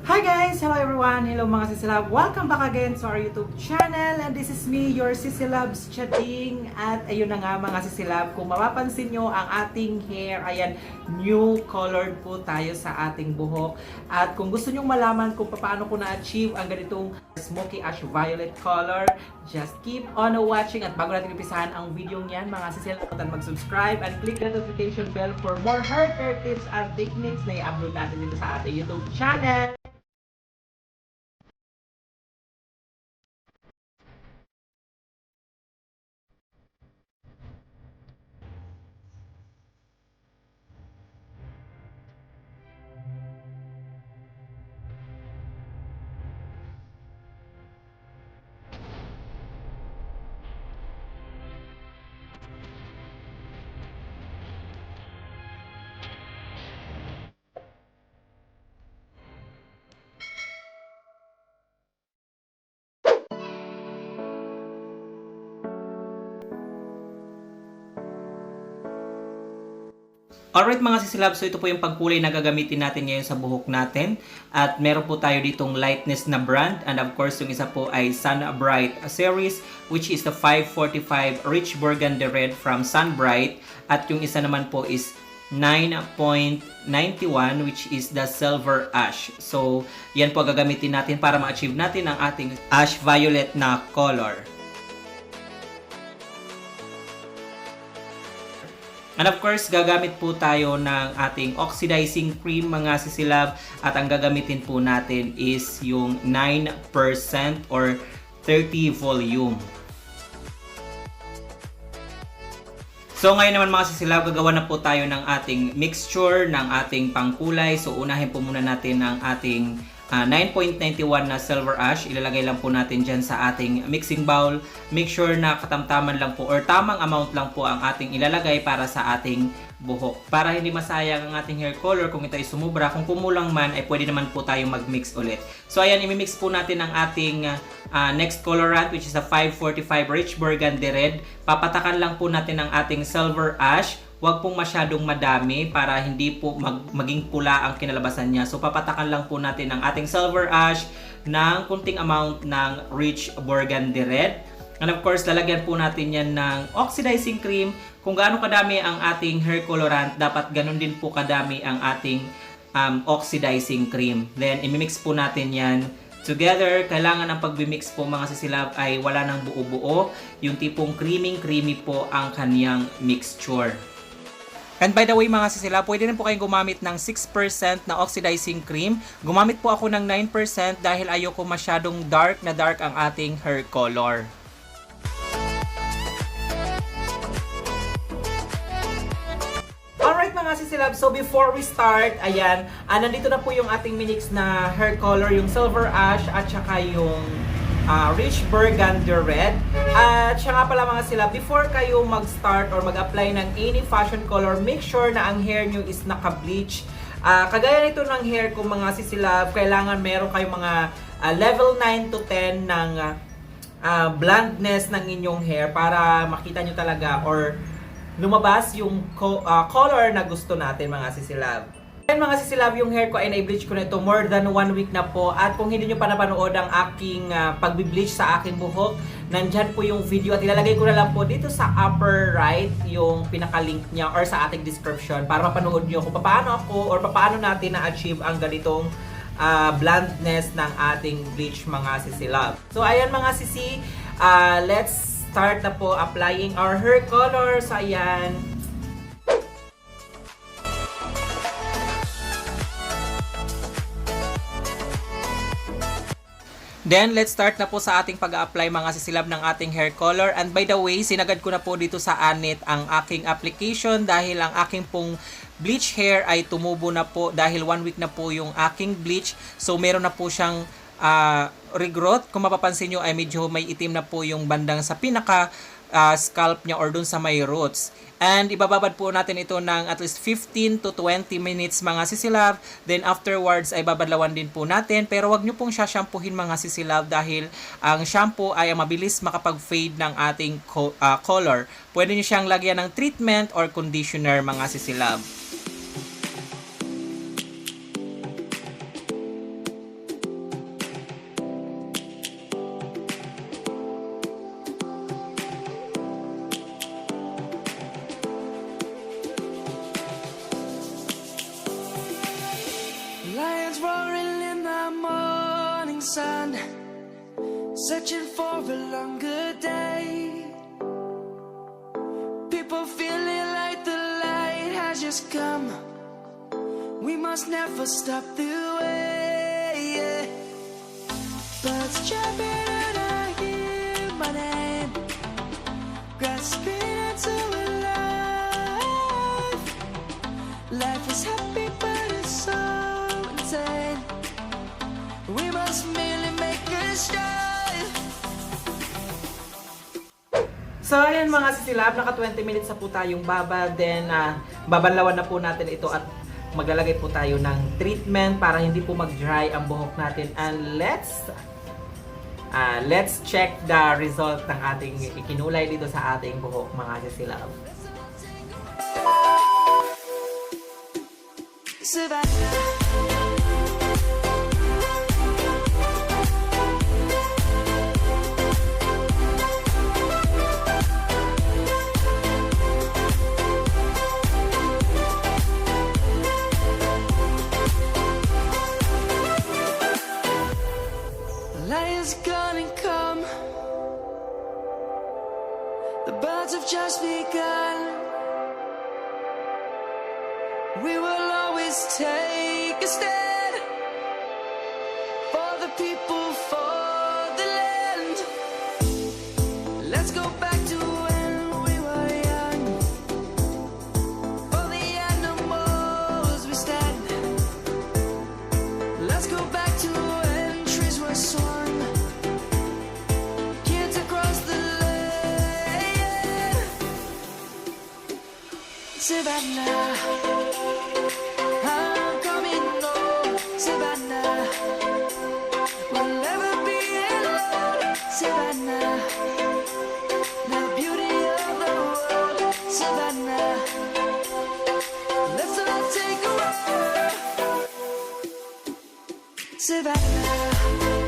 Hi guys! Hello everyone! Hello mga Sisilab! Welcome back again to our YouTube channel, and this is me, your Sisilabs chatting. At ayun na nga mga Sisilab, kung mapapansin nyo ang ating hair, ayan, new colored po tayo sa ating buhok. At kung gusto nyo malaman kung paano ko na-achieve ang ganitong smoky ash violet color, just keep on watching. At bago natin umpisahan ang video niyan mga Sisilab, mag-subscribe and click the notification bell for more hair care tips and techniques na i-upload natin dito sa ating YouTube channel. Alright mga sisilab, so ito po yung pagkulay na gagamitin natin ngayon sa buhok natin. At meron po tayo ditong lightness na brand. And of course, yung isa po ay Sun Bright series, which is the 545 Rich Burgundy Red from Sun Bright. At yung isa naman po is 9.91, which is the Silver Ash. So, yan po gagamitin natin para ma-achieve natin ang ating ash violet na color. And of course, gagamit po tayo ng ating oxidizing cream mga sisilab, at ang gagamitin po natin is yung 9% or 30 volume. So ngayon naman mga sisilab, gagawa na po tayo ng ating mixture ng ating pangkulay. So unahin po muna natin ang ating 9.91 na silver ash. Ilalagay lang po natin dyan sa ating mixing bowl. Make sure na katamtaman lang po or tamang amount lang po ang ating ilalagay para sa ating buhok. Para hindi masayang ang ating hair color kung ito ay sumubra. Kung kumulang man ay pwede naman po tayong mag-mix ulit. So ayan, imimix po natin ang ating next colorant, which is a 545 Rich Burgundy Red. Papatakan lang po natin ang ating silver ash. Huwag pong masyadong madami para hindi po maging pula ang kinalabasan niya. So papatakan lang po natin ang ating silver ash ng kunting amount ng Rich Burgundy Red. And of course, lalagyan po natin yan ng oxidizing cream. Kung gaano kadami ang ating hair colorant, dapat ganun din po kadami ang ating oxidizing cream. Then imimix po natin yan together. Kailangan ang pag-mix po mga sisilab ay wala ng buo-buo. Yung tipong creamy po ang kaniyang mixture. And by the way mga sisilab, pwede rin po kayong gumamit ng 6% na oxidizing cream. Gumamit po ako ng 9% dahil ayoko masyadong dark ang ating hair color. Alright mga sisilab, so before we start, ayan, nandito na po yung ating minix na hair color, yung silver ash at saka yung Rich Burgundy Red. At siya nga pala mga silab, before kayo mag-start or mag-apply ng any fashion color, make sure na ang hair nyo is naka-bleach. Kagaya nito ng hair ko mga sisilab, kailangan meron kayong mga level 9 to 10 ng blondness ng inyong hair para makita nyo talaga or lumabas yung color na gusto natin mga sisilab. Ayan mga sisilab, yung hair ko ay na-bleach ko na ito more than 1 week na po. At kung hindi nyo pa napanood ang aking pag-bleach sa aking buhok, nandyan po yung video at ilalagay ko na lang po dito sa upper right yung pinaka-link niya or sa ating description para mapanood nyo kung paano ako or paano natin na-achieve ang ganitong blondness ng ating bleach mga sisilab. So ayan mga sisi, let's start na po applying our hair color. So ayan. Then, let's start na po sa ating pag-a-apply mga sisilab ng ating hair color. And by the way, sinagad ko na po dito sa anit ang aking application dahil ang aking pong bleach hair ay tumubo na po dahil 1 week na po yung aking bleach. So, meron na po siyang regrowth. Kung mapapansin nyo ay medyo may itim na po yung bandang sa pinaka scalp niya or dun sa may roots. And ibababad po natin ito ng at least 15 to 20 minutes mga sisilab. Then afterwards ay babadlawan din po natin. Pero wag nyo pong shampoohin mga sisilab dahil ang shampoo ay mabilis makapag-fade ng ating color. Pwede nyo siyang lagyan ng treatment or conditioner mga sisilab. sun, searching for a longer day. People feeling like the light has just come. We must never stop the way, yeah. Birds chirping and I hear my name, grasping into a life. Life is happy but it's so insane. We must merely make a strive. So ayan mga sisilab, naka 20 minutes na po tayong babad. Then babanlawan na po natin ito at maglalagay po tayo ng treatment para hindi po mag-dry ang buhok natin. And let's check the result ng ating ikinulay dito sa ating buhok mga sisilab. Lion's gonna come. The birds have just begun. We will always take a stand for the people, for the land. Let's go back to when we were young. For the animals we stand. Let's go back to when trees were swung. Kids across the land. Savannah, I'm coming home. Savannah, we'll never be alone. Savannah, the beauty of the world. Savannah, let's all take a walk. Savannah.